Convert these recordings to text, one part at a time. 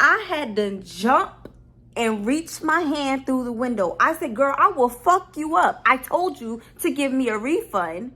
I had to jump and reach my hand through the window. I said, girl, I will fuck you up. I told you to give me a refund.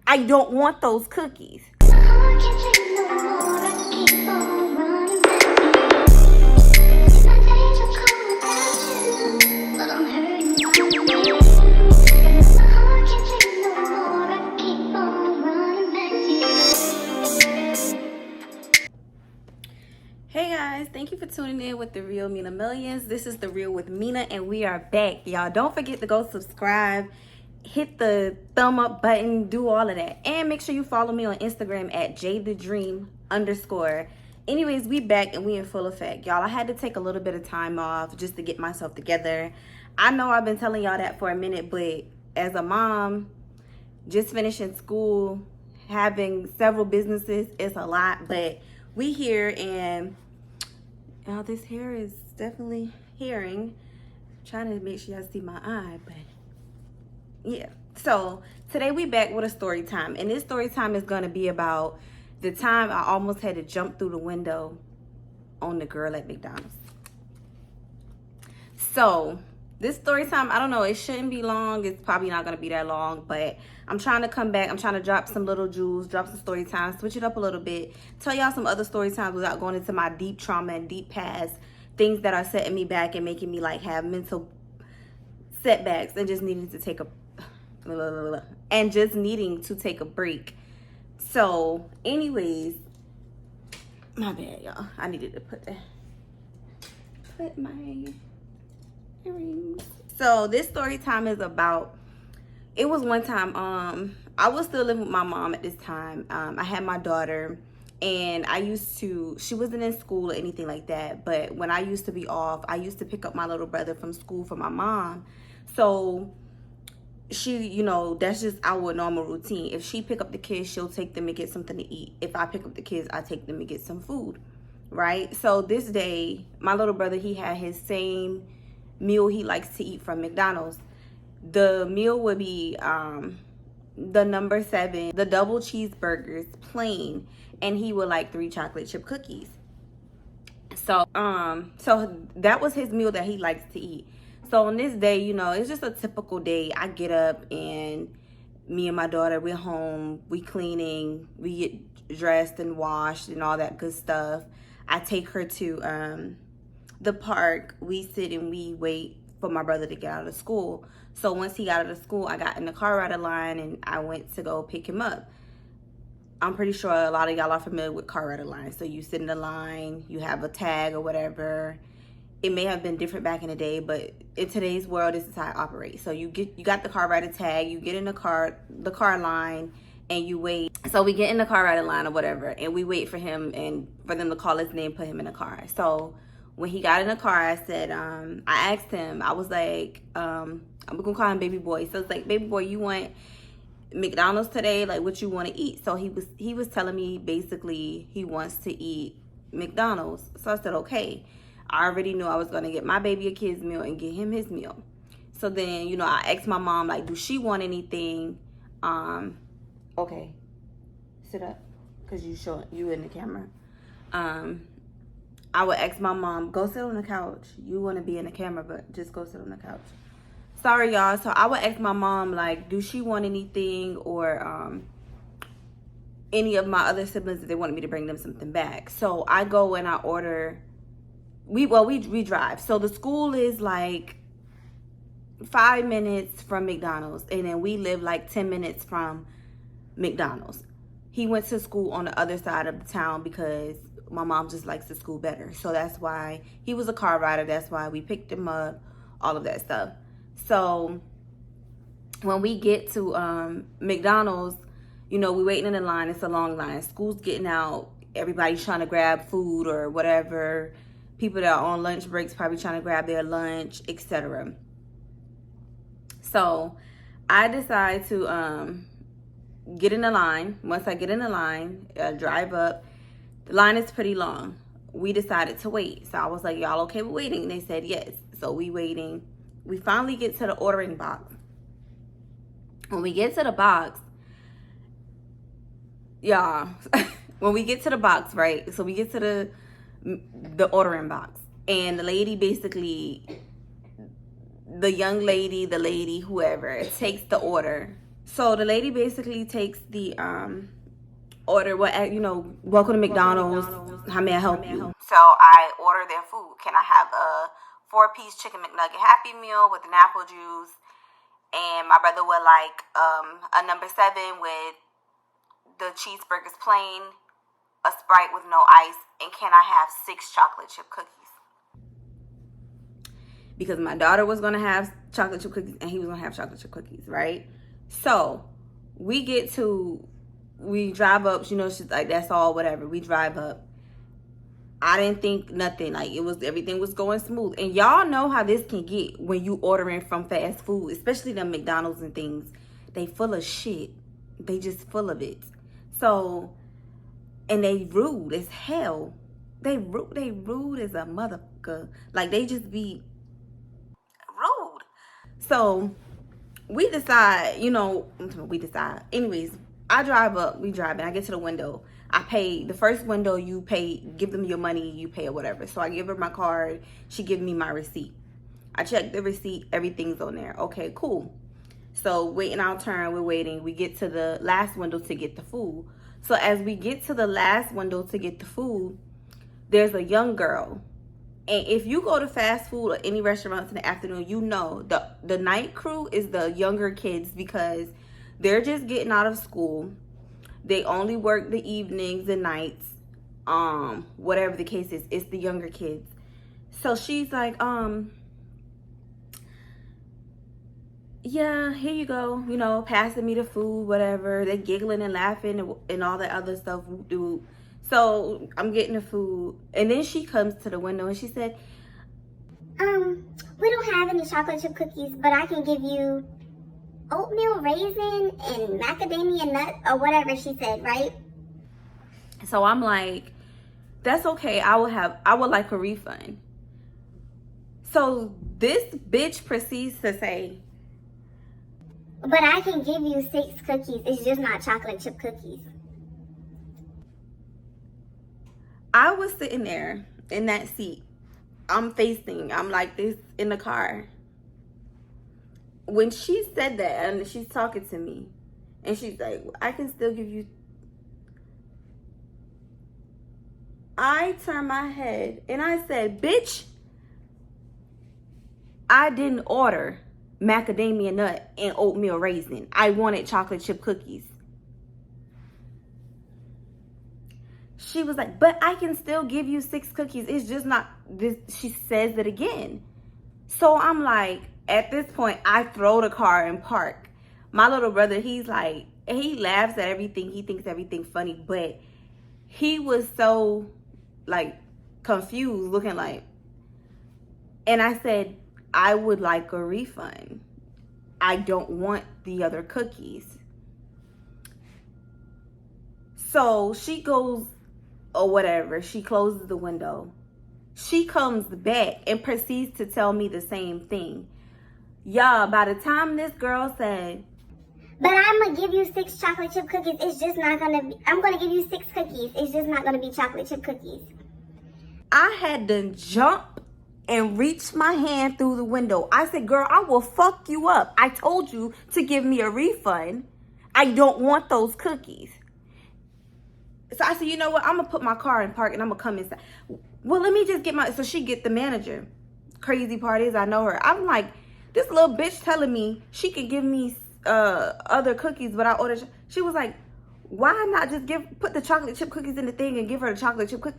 I don't want those cookies. Hey guys, thank you for tuning in with The Real Mina Millions. This is The Real with Mina and we are back. Y'all don't forget to go subscribe, hit the thumb up button, do all of that. And make sure you follow me on Instagram at @JadeTheDream_. Anyways, we back and we in full effect. Y'all, I had to take a little bit of time off just to get myself together. I know I've been telling y'all that for a minute, but as a mom, just finishing school, having several businesses, it's a lot. But we here and now this hair is definitely hearing. Trying to make sure y'all see my eye, but yeah. So today we back with a story time, and this story time is gonna be about the time I almost had to jump through the window on the girl at McDonald's. So this story time, I don't know, it shouldn't be long. It's probably not gonna be that long, but I'm trying to come back. I'm trying to drop some little jewels, drop some story time, switch it up a little bit, tell y'all some other story times without going into my deep trauma and deep past, things that are setting me back and making me like have mental setbacks and just needing to take a break. So anyways, my bad, y'all. I needed to put my earrings. So this story time is about, it was one time, I was still living with my mom at this time. I had my daughter, and she wasn't in school or anything like that, but when I used to be off, I used to pick up my little brother from school for my mom. So she, you know, that's just our normal routine. If she pick up the kids, she'll take them and get something to eat. If I pick up the kids, I take them and get some food, right? So this day, my little brother, he had his same meal he likes to eat from McDonald's. The meal would be the number 7, the double cheeseburgers, plain, and he would like 3 chocolate chip cookies. So so that was his meal that he likes to eat. So on this day, you know, it's just a typical day. I get up and me and my daughter, we're home, we cleaning, we get dressed and washed and all that good stuff. I take her to the park. We sit and we wait for my brother to get out of school. So once he got out of school, I got in the car rider line and I went to go pick him up. I'm pretty sure a lot of y'all are familiar with car rider lines. So you sit in the line, you have a tag or whatever. It may have been different back in the day, but in today's world, this is how it operates. So you got the car rider tag, you get in the car line, and you wait. So we get in the car rider line or whatever, and we wait for him and for them to call his name, put him in the car. So when he got in the car, I said, I asked him, I was like, I'm gonna call him baby boy. So it's like, baby boy, you want McDonald's today? Like, what you want to eat? So he was telling me basically he wants to eat McDonald's. So I said, okay. I already knew I was gonna get my baby a kid's meal and get him his meal. So then, you know, I asked my mom, like, do she want anything? Okay, sit up, cause you in the camera. I would ask my mom, go sit on the couch. You want to be in the camera, but just go sit on the couch. Sorry, y'all. So I would ask my mom, like, do she want anything, or any of my other siblings if they wanted me to bring them something back. So I go and I order. We drive. So the school is like 5 minutes from McDonald's, and then we live like 10 minutes from McDonald's. He went to school on the other side of the town because my mom just likes the school better. So that's why he was a car rider. That's why we picked him up, all of that stuff. So when we get to McDonald's, you know, we waiting in the line. It's a long line. School's getting out. Everybody's trying to grab food or whatever. People that are on lunch breaks probably trying to grab their lunch, etc. So I decide to get in the line. Once I get in the line, drive up. The line is pretty long. We decided to wait. So I was like, y'all okay with waiting? And they said yes. So we waiting. We finally get to the ordering box. When we get to the box, y'all, when we get to the box, right? So we get to the the ordering box. And the lady basically, the young lady, the lady, whoever, takes the order. So the lady basically takes the order, what, you know, welcome to McDonald's, how may I help you? So I order their food. Can I have a 4-piece chicken McNugget Happy Meal with an apple juice? And my brother would like a number 7 with the cheeseburgers plain, a Sprite with no ice, and can I have 6 chocolate chip cookies? Because my daughter was gonna have chocolate chip cookies and he was gonna have chocolate chip cookies, right? So we drive up, you know, she's like, that's all, whatever. We drive up. I didn't think nothing, like everything was going smooth. And y'all know how this can get when you ordering from fast food, especially the McDonald's and things. They full of shit. They just full of it. So, and they rude as hell. They rude as a motherfucker. Like, they just be rude. So we decide, anyways, I drive up, we drive, and I get to the window. I pay, the first window you pay, give them your money, you pay or whatever. So I give her my card, she gives me my receipt. I check the receipt, everything's on there. Okay, cool. So waiting our turn, we're waiting. We get to the last window to get the food. So as we get to the last window to get the food, there's a young girl. And if you go to fast food or any restaurants in the afternoon, you know the night crew is the younger kids because they're just getting out of school. They only work the evenings and nights. Whatever the case is, it's the younger kids. So she's like, yeah, here you go, passing me the food, whatever. They're giggling and laughing and all that other stuff, dude. So I'm getting the food, and then she comes to the window and she said, we don't have any chocolate chip cookies, but I can give you oatmeal raisin and macadamia nut or whatever she said, right? So I'm like, that's okay. I would like a refund. So this bitch proceeds to say, but I can give you 6 cookies. It's just not chocolate chip cookies. I was sitting there in that seat. I'm like this in the car. When she said that, and she's talking to me, and she's like, I can still give you. I turned my head and I said, bitch, I didn't order macadamia nut and oatmeal raisin. I wanted chocolate chip cookies. She was like, but I can still give you 6 cookies. It's just not this. She says it again. So I'm like, at this point, I throw the car and park. My little brother, he's like, he laughs at everything. He thinks everything funny, but he was so like confused, looking like, and I said, I would like a refund. I don't want the other cookies. So she goes, or whatever, she closes the window. She comes back and proceeds to tell me the same thing. Y'all, by the time this girl said, but I'm going to give you 6 chocolate chip cookies. It's just not going to be, I'm going to give you 6 cookies. It's just not going to be chocolate chip cookies. I had to jump and reach my hand through the window. I said, girl, I will fuck you up. I told you to give me a refund. I don't want those cookies. So I said, you know what? I'm going to put my car in park and I'm going to come inside. Well, let me just get so she get the manager. Crazy part is I know her. I'm like, this little bitch telling me she could give me other cookies, but I ordered. She was like, why not just put the chocolate chip cookies in the thing and give her the chocolate chip cookie?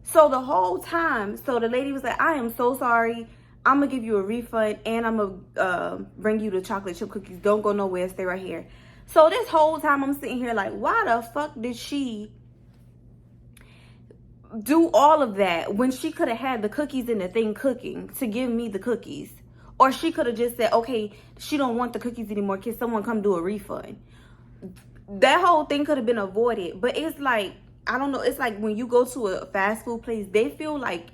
So the whole time, so the lady was like, I am so sorry. I'm going to give you a refund and I'm going to bring you the chocolate chip cookies. Don't go nowhere. Stay right here. So this whole time I'm sitting here like, why the fuck did she do all of that when she could have had the cookies in the thing cooking to give me the cookies? Or she could have just said, okay, she don't want the cookies anymore. Can someone come do a refund? That whole thing could have been avoided. But it's like, I don't know. It's like when you go to a fast food place, they feel like,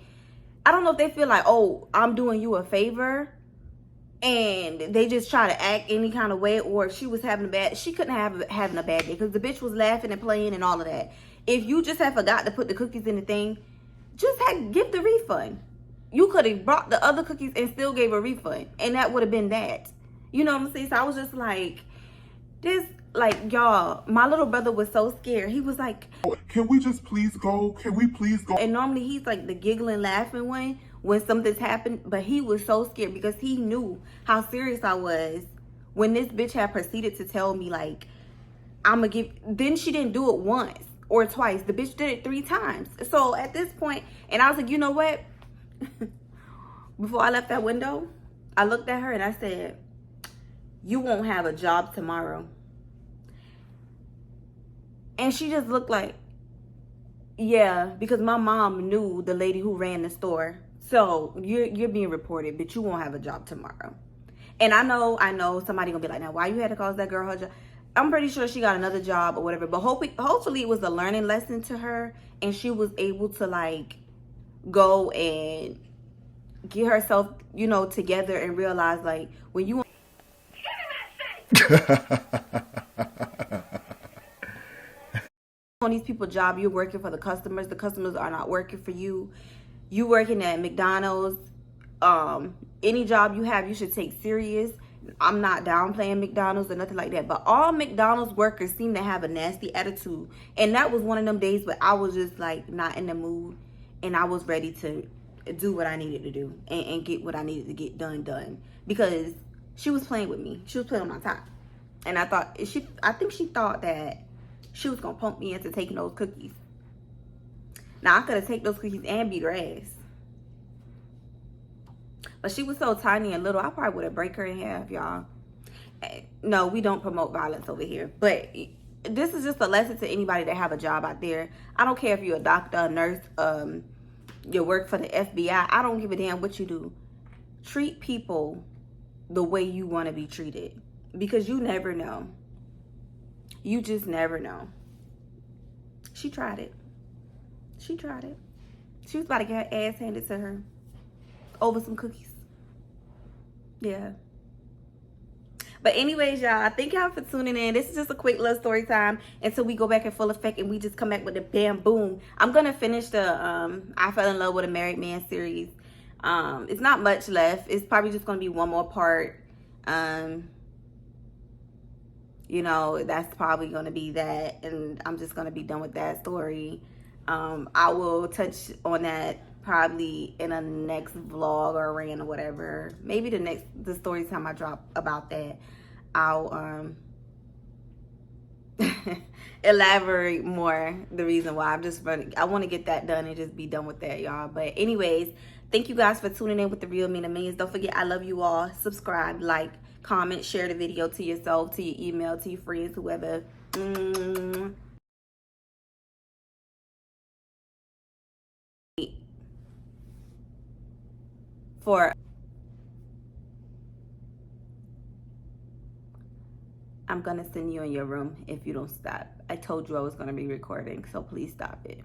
I don't know if they feel like, oh, I'm doing you a favor. And they just try to act any kind of way. Or if she was she couldn't have having a bad day. Because the bitch was laughing and playing and all of that. If you just had forgot to put the cookies in the thing, just give the refund. You could have brought the other cookies and still gave a refund, and that would have been that. You know what I'm saying? So I was just like, this, like, y'all, my little brother was so scared. He was like, can we just please go? Can we please go? And normally he's like the giggling, laughing one when something's happened, but he was so scared because he knew how serious I was when this bitch had proceeded to tell me, like, I'ma give. Then she didn't do it once or twice. The bitch did it 3 times. So at this point, and I was like, you know what? Before I left that window, I looked at her and I said, you won't have a job tomorrow. And she just looked like, yeah, because my mom knew the lady who ran the store. So you're being reported, but you won't have a job tomorrow. And I know somebody gonna be like, now why you had to cause that girl her job? I'm pretty sure she got another job or whatever. But hopefully it was a learning lesson to her, and she was able to, like, go and get herself, you know, together and realize, like, when you on these people's job, you're working for the customers are not working for you. You working at McDonald's, any job you have, you should take serious. I'm not downplaying McDonald's or nothing like that, but all McDonald's workers seem to have a nasty attitude, and that was one of them days where I was just, like, not in the mood, and I was ready to do what I needed to do and get what I needed to get done, because she was playing with me. She was playing on my time, and I think she thought that she was gonna pump me into taking those cookies. Now I could have taken those cookies and beat her ass, but she was so tiny and little, I probably would have break her in half, y'all. No, we don't promote violence over here, but this is just a lesson to anybody that have a job out there. I don't care if you're a doctor, a nurse, you work for the FBI. I don't give a damn what you do. Treat people the way you want to be treated, because you never know. You just never know. She tried it. She tried it. She was about to get her ass handed to her over some cookies. Yeah. But anyways, y'all, thank y'all for tuning in. This is just a quick little story time until we go back in full effect and we just come back with the bam boom. I'm gonna finish the I Fell in Love with a Married Man series. It's not much left. It's probably just gonna be one more part. You know, that's probably gonna be that, and I'm just gonna be done with that story. I will touch on that probably in a next vlog or rant or whatever. Maybe the story time I drop about that, I'll elaborate more the reason why. I want to get that done and just be done with that, y'all. But anyways, thank you guys for tuning in with The Real Mean Millions. Don't forget, I love you all. Subscribe, like, comment, share the video to yourself, to your email, to your friends, whoever. I'm gonna send you in your room if you don't stop. I told you I was gonna be recording, so please stop it.